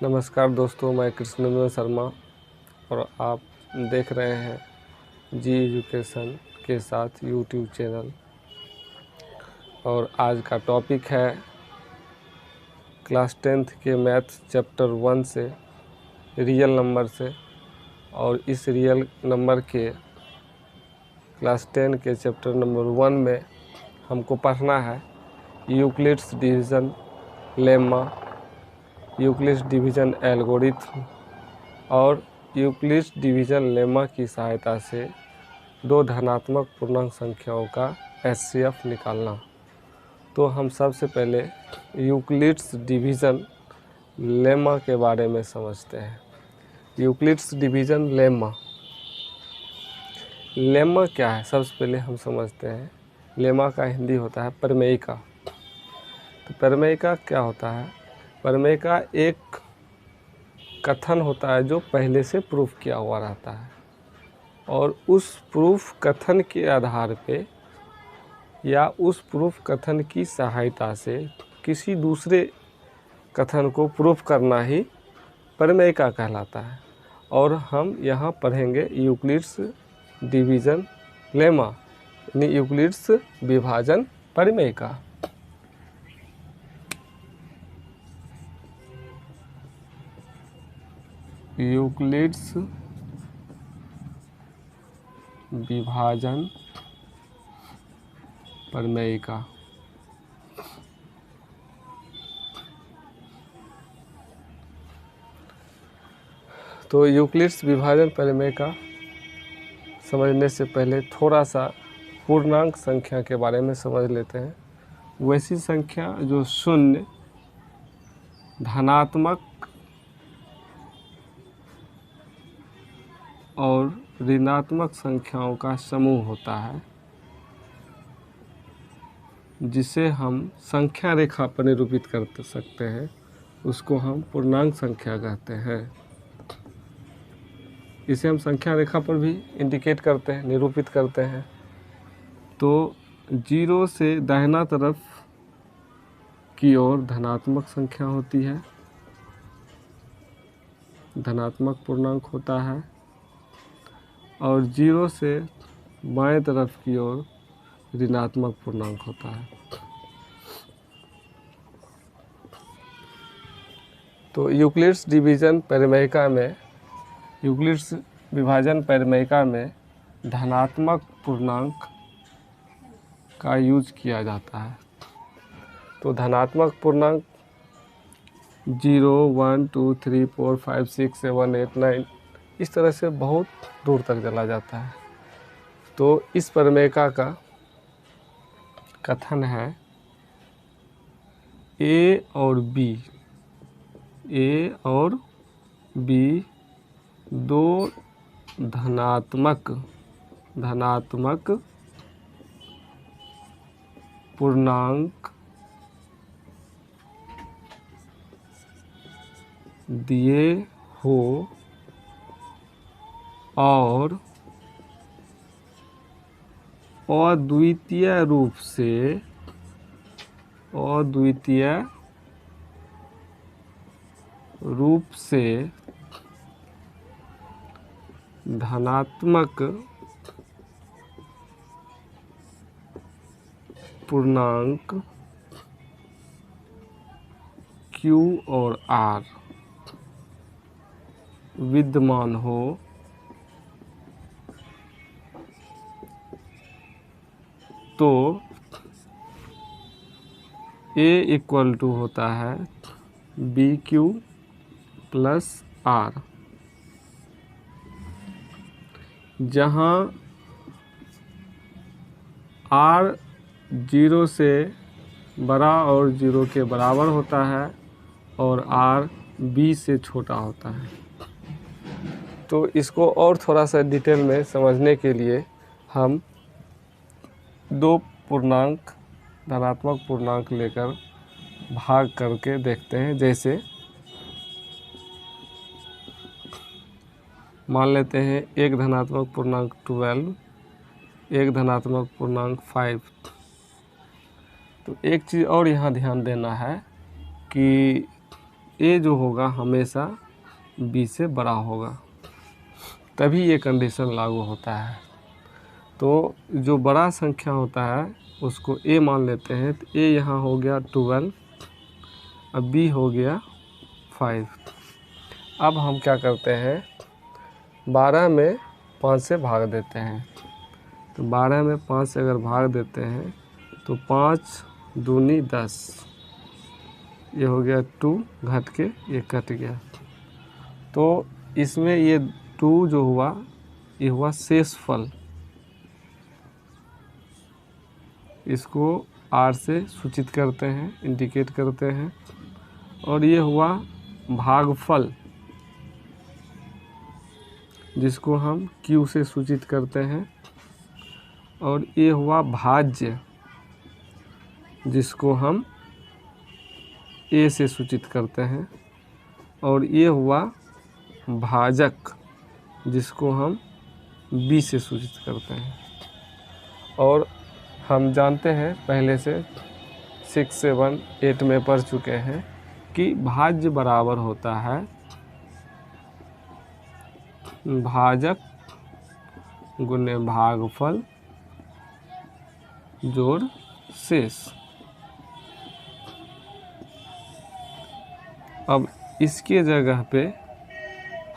नमस्कार दोस्तों, मैं कृष्णेंद्र शर्मा और आप देख रहे हैं जी एजुकेशन के साथ यूट्यूब चैनल। और आज का टॉपिक है क्लास 10th के मैथ चैप्टर 1 से रियल नंबर से। और इस रियल नंबर के क्लास 10 के चैप्टर नंबर 1 में हमको पढ़ना है Euclid's division lemma, Euclid's division algorithm और यूक्लिड्स डिवीज़न लेम्मा की सहायता से दो धनात्मक पूर्णांक संख्याओं का एचसीएफ निकालना। तो हम सबसे पहले यूक्लिड्स डिवीज़न लेम्मा के बारे में समझते हैं। यूक्लिड्स डिवीज़न लेम्मा क्या है, सबसे पहले हम समझते हैं। लेम्मा का हिंदी होता है प्रमेयिका। तो प्रमेयिका क्या होता है? प्रमेयिका एक कथन होता है जो पहले से प्रूफ किया हुआ रहता है और उस प्रूफ कथन के आधार पे या उस प्रूफ कथन की सहायता से किसी दूसरे कथन को प्रूफ करना ही प्रमेयिका कहलाता है। और हम यहाँ पढ़ेंगे यूक्लिड्स डिवीज़न लेम्मा यानी यूक्लिड्स विभाजन प्रमेयिका। यूक्लिड्स विभाजन प्रमेयिका। तो यूक्लिड्स विभाजन प्रमेयिका समझने से पहले थोड़ा सा पूर्णांक संख्या के बारे में समझ लेते हैं। वैसी संख्या जो शून्य, धनात्मक और ऋणात्मक संख्याओं का समूह होता है, जिसे हम संख्या रेखा पर निरूपित कर सकते हैं, उसको हम पूर्णांक संख्या कहते हैं। इसे हम संख्या रेखा पर भी इंडिकेट करते हैं, निरूपित करते हैं। तो 0 से दाहिना तरफ की ओर धनात्मक संख्या होती है, धनात्मक पूर्णांक होता है, और 0 से बाएं तरफ की ओर ऋणात्मक पूर्णांक होता है। तो यूक्लिड्स डिवीज़न प्रमेयिका में, यूक्लिड्स विभाजन प्रमेयिका में धनात्मक पूर्णांक का यूज किया जाता है। तो धनात्मक पूर्णांक 0, 1, 2, 3, 4, 5, 6, 7, 8, 9 इस तरह से बहुत दूर तक चला जाता है। तो इस प्रमेयिका का कथन है ए और बी दो धनात्मक पूर्णांक दिए हो और अद्वितीय रूप से धनात्मक पूर्णांक Q और R विद्यमान हो तो A इक्वल टू होता है BQ प्लस R, जहाँ R 0 से बड़ा और 0 के बराबर होता है और R B से छोटा होता है। तो इसको और थोड़ा सा डिटेल में समझने के लिए हम दो पूर्णांक, धनात्मक पूर्णांक लेकर भाग करके देखते हैं। जैसे मान लेते हैं एक धनात्मक पूर्णांक 12, एक धनात्मक पूर्णांक 5। तो एक चीज़ और यहाँ ध्यान देना है कि ए जो होगा हमेशा बी से बड़ा होगा, तभी ये कंडीशन लागू होता है। तो जो बड़ा संख्या होता है उसको ए मान लेते हैं, तो ए यहाँ हो गया 12, अब बी हो गया 5। अब हम क्या करते हैं, 12 में 5 से भाग देते हैं। तो 12 में 5 से अगर भाग देते हैं तो 5 दूनी 10, ये हो गया 2 घट के ये कट गया। तो इसमें ये 2 जो हुआ ये हुआ शेषफल, इसको आर से सूचित करते हैं, इंडिकेट करते हैं। और ये हुआ भागफल, जिसको हम क्यू से सूचित करते हैं। और ये हुआ भाज्य, जिसको हम ए से सूचित करते हैं। और ये हुआ भाजक, जिसको हम बी से सूचित करते हैं। और हम जानते हैं पहले से 6, 7, 8 में पढ़ चुके हैं कि भाज्य बराबर होता है भाजक गुने भागफल जोड़ शेष। अब इसके जगह पे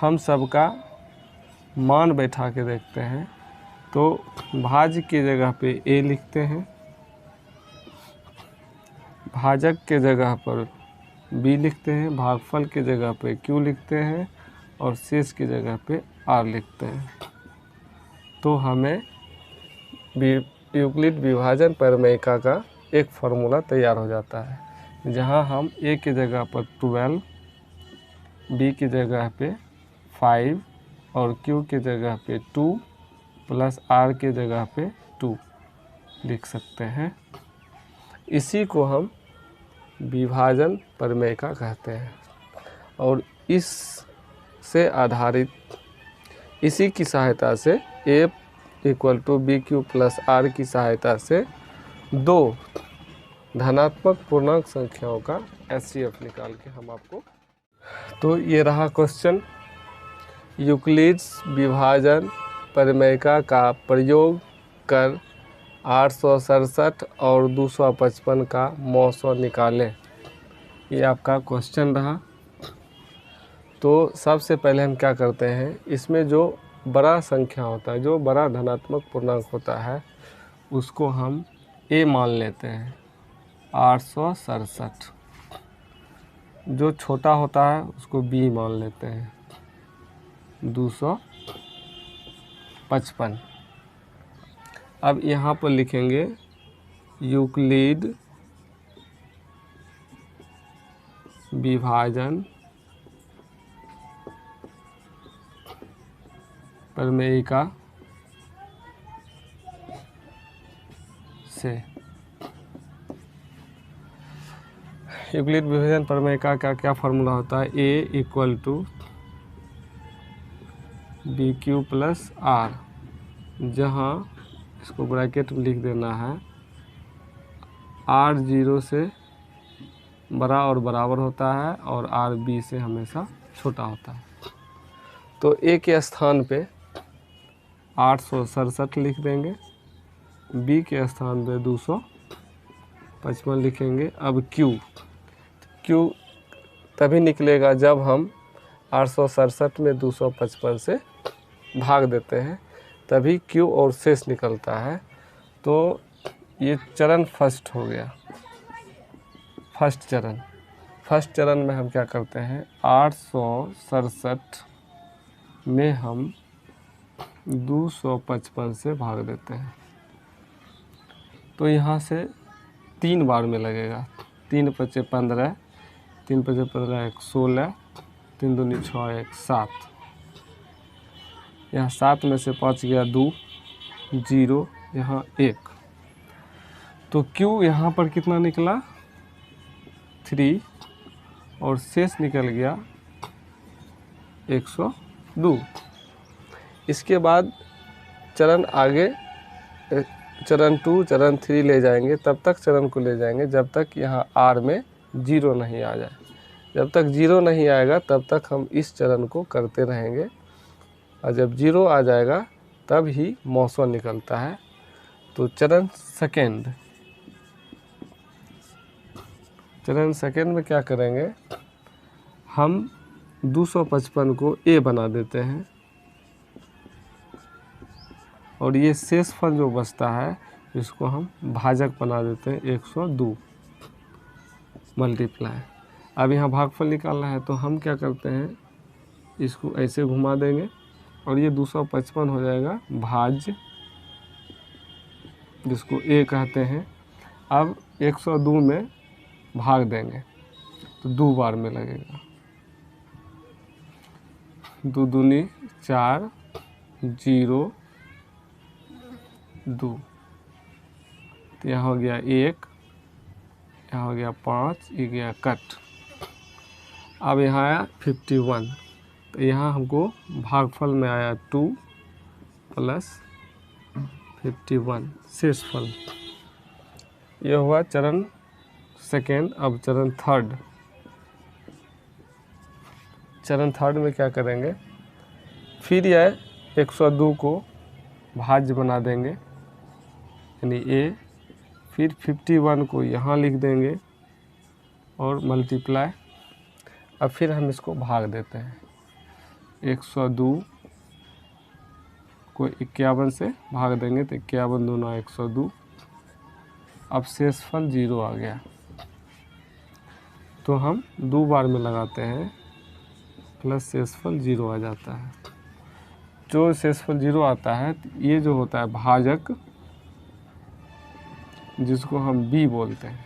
हम सबका मान बैठा के देखते हैं। तो भाज्य की जगह पे ए लिखते हैं, भाजक के जगह पर बी लिखते हैं, भागफल की जगह पे क्यू लिखते हैं और शेष की जगह पे आर लिखते हैं। तो हमें यूक्लिड विभाजन प्रमेयिका का एक फार्मूला तैयार हो जाता है, जहां हम ए की जगह पर 12, बी की जगह पे 5 और क्यू की जगह पे 2 प्लस आर की जगह पे 2 लिख सकते हैं। इसी को हम विभाजन प्रमेयिका कहते हैं। और इस से आधारित इसी की सहायता से a equal to b q plus r की सहायता से 2 धनात्मक पूर्णांक संख्याओं का एचसीएफ निकाल के हम आपको, तो ये रहा क्वेश्चन। यूक्लिड्स विभाजन प्रमेयिका का प्रयोग कर 867 और 255 का मौसो निकालें, ये आपका क्वेश्चन रहा। तो सबसे पहले हम क्या करते हैं, इसमें जो बड़ा संख्या होता है, जो बड़ा धनात्मक पूर्णांक होता है, उसको हम ए मान लेते हैं 867। जो छोटा होता है उसको बी मान लेते हैं 255। अब यहाँ पर लिखेंगे यूक्लिड विभाजन प्रमेयिका से। यूक्लिड विभाजन प्रमेयिका का क्या फार्मूला होता है, a equal to b q plus r, जहाँ इसको ब्रैकेट में लिख देना है, आर 0 से बड़ा और बराबर होता है और आर बी से हमेशा छोटा होता है। तो ए के स्थान पे 867 लिख देंगे, बी के स्थान पे 255 लिखेंगे। अब क्यू तभी निकलेगा जब हम 867 में 255 से भाग देते हैं, तभी क्यू और शेष निकलता है। तो ये चरण फर्स्ट हो गया, फर्स्ट चरण में हम क्या करते हैं, 867 में हम 255 से भाग देते हैं। तो यहाँ से 3 बार में लगेगा, 3 × 5 = 15, 3 × 5 = 15 = 16, 3 दूनी 6 1 7। यहाँ 7 में से 5 गया 2, 0, यहाँ 1। तो Q यहाँ पर कितना निकला 3 और शेष निकल गया 102। इसके बाद चरण आगे चरण 2 चरण 3 ले जाएंगे, तब तक चरण को ले जाएंगे जब तक यहाँ R में 0 नहीं आ जाए। जब तक 0 नहीं आएगा तब तक हम इस चरण को करते रहेंगे, और जब 0 आ जाएगा तब ही मौसम निकलता है। तो चरण सेकेंड में क्या करेंगे, हम 255 को A बना देते हैं, और ये शेषफल जो बचता है इसको हम भाजक बना देते हैं 102 मल्टीप्लाई। अब यहाँ भागफल निकालना है तो हम क्या करते हैं, इसको ऐसे घुमा देंगे और ये 255 हो जाएगा भाज्य, जिसको A कहते हैं। अब 102 में भाग देंगे तो 2 बार में लगेगा, 2 दूनी 4, 0 2, तो यहाँ हो गया 1, यहाँ हो गया 5, ये गया कट। अब यहाँ आया 51, तो यहाँ हमको भागफल में आया 2 प्लस 51 शेषफल। ये हुआ चरण सेकेंड। अब चरण थर्ड में क्या करेंगे, फिर यह 102 को भाज्य बना देंगे यानी A, फिर 51 को यहाँ लिख देंगे और मल्टीप्लाई। अब फिर हम इसको भाग देते हैं, 102 को 51 से भाग देंगे तो 51 दूना 102। अब शेषफल 0 आ गया, तो हम 2 बार में लगाते हैं प्लस शेषफल 0 आ जाता है। जो शेषफल 0 आता है ये जो होता है भाजक, जिसको हम B बोलते हैं,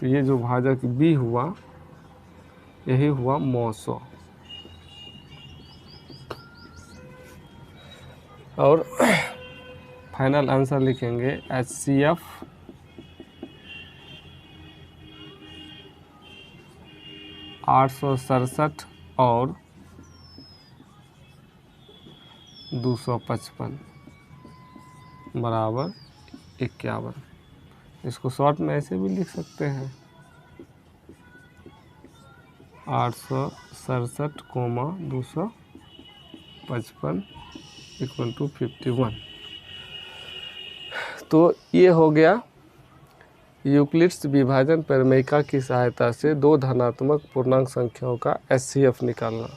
तो ये जो भाजक B हुआ यही हुआ मौसो। और फाइनल आंसर लिखेंगे HCF 867 और 255 बराबर 51। इसको शॉर्ट में ऐसे भी लिख सकते हैं 867, 255 = 51। तो ये हो गया यूक्लिड्स विभाजन प्रमेयिका की सहायता से 2 धनात्मक पूर्णांक संख्याओं का HCF निकालना।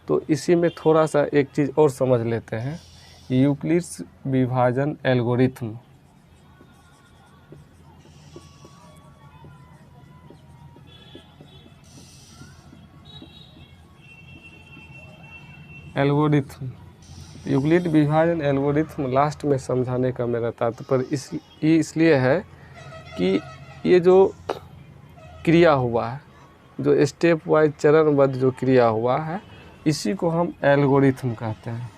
तो इसी में थोड़ा सा एक चीज़ और समझ लेते हैं, यूक्लिड्स विभाजन एल्गोरिथम। यूक्लिड विभाजन एल्गोरिथम लास्ट में समझाने का मेरा तात्पर्य इसलिए है कि ये जो क्रिया हुआ है, जो स्टेप वाइज चरणबद्ध जो क्रिया हुआ है, इसी को हम एल्गोरिथम कहते हैं।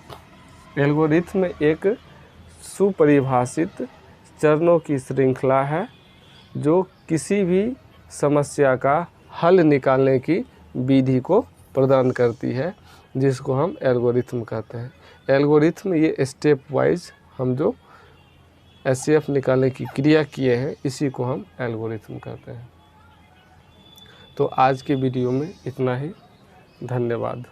एल्गोरिथम एक सुपरिभाषित चरणों की श्रृंखला है जो किसी भी समस्या का हल निकालने की विधि को प्रदान करती है, जिसको हम एल्गोरिथम कहते हैं। एल्गोरिथम ये स्टेप वाइज हम जो HCF निकालने की क्रिया किए हैं, इसी को हम एल्गोरिथम कहते हैं। तो आज के वीडियो में इतना ही। धन्यवाद।